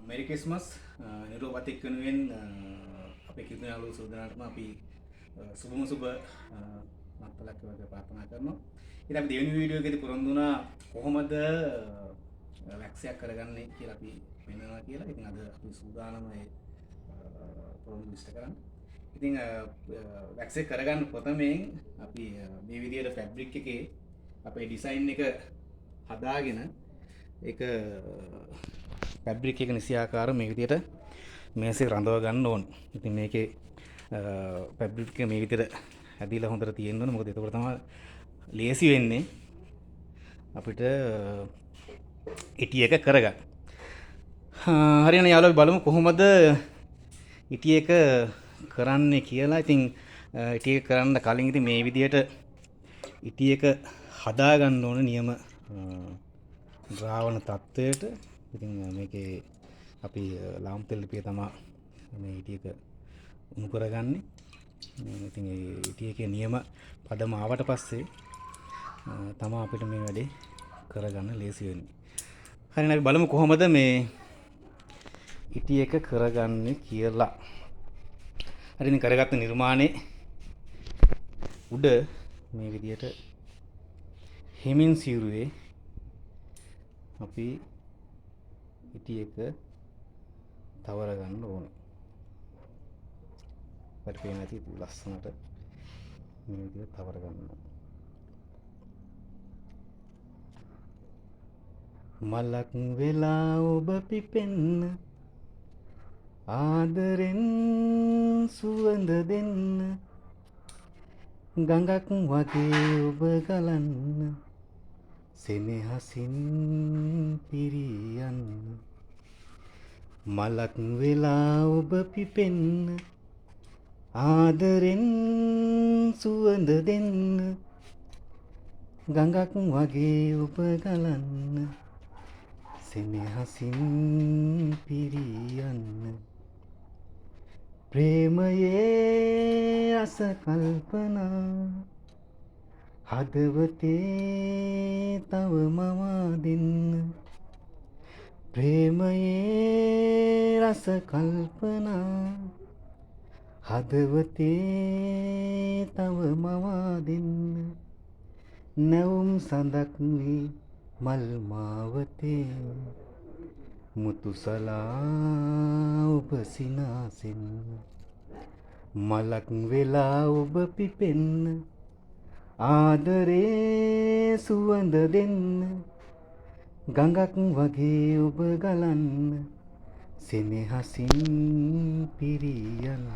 මෙරි Christmas නිරෝපතික් වෙනුවෙන් අපේ කිතුන යාළුවෝ සූදානම්ම අපි සුබම සුබ මත්පලක් වගේ ප්‍රාර්ථනා කරනවා. ඉතින් අපි දෙවෙනි වීඩියෝ එකේදී පුරොන්දු වුණා කොහොමද වැක්සයක් කරගන්නේ කියලා අපි පෙන්නනවා කියලා. ඉතින් අද අපි සූදානම ඒ පුරොන්දු ඉෂ්ට කරන්න. ඉතින් වැක්ස් එක කරගන්න ප්‍රථමයෙන් අපි මේ විදිහට ෆැබ්‍රික් එකේ අපේ ඩිසයින් එක හදාගෙන ඒක ෆැබ්‍රික් එක නිසියාකාර මේ විදිහට මේසේ රඳව ගන්න ඕන. ඉතින් මේකේ ෆැබ්‍රික් එක මේ විදිහට හැදිලා හොඳට තියෙන්න ඕන. මොකද ඒක තමයි ලේසි වෙන්නේ අපිට ඉටි එක කරගන්න. හරියනේ යාළුවෝ බලමු කොහොමද ඉටි එක කරන්නේ කියලා. ඉතින් ඉටි එක කරන්න කලින් ඉතින් මේ විදිහට ඉටි එක හදා ගන්න ඕන නියම ද්‍රාවණ තත්ත්වයට. ඉතින් මේකේ අපි ලාම් තෙල් ලිපිය තමයි මේ ඉටි එක උණු කරගන්නේ. ඉතින් ඒ ඉටි එකේ නියම පදම ආවට පස්සේ තමයි අපිට මේ වැඩේ කරගන්න ලේසි වෙන්නේ. හරිනේ අපි බලමු කොහොමද මේ ඉටි එක කරගන්නේ කියලා. හරි ඉතින් කරගත්ත නිර්මාණේ උඩ මේ විදියට හෙමින් සිරුවේ අපි ඉටි එක තවර ගන්න ඕනේ. අපිට පේන ඇති ලස්සනට මේ විදිහට තවර ගන්න. මලක් වෙලා ඔබ පිපෙන්න ආදරෙන් සුවඳ දෙන්න ගඟක් වගේ ඔබ ගලන්න සෙනෙහසින් පිරියන්න. මලක් වෙලා ඔබ පිපෙන්න ආදරෙන් සුවඳ දෙන්න ගඟක් වගේ ඔබ ගලන්න සෙනෙහසින් පිරියන්න. ප්‍රේමයේ රස කල්පනා හදවතේ තව මවා දෙන්න. ප්‍රේමයේ රස කල්පනා හදවතේ තව මවා දෙන්න. නැවුම් සඳක් වී මල් මාවතේ මුතුසලා ඔබ සිනාසෙන්න. මලක් වෙලා ඔබ පිපෙන්න ආදරේ සුවඳ දෙන්න ගඟක් වගේ ඔබ ගලන්න සෙනෙහසින් පිරියන්න.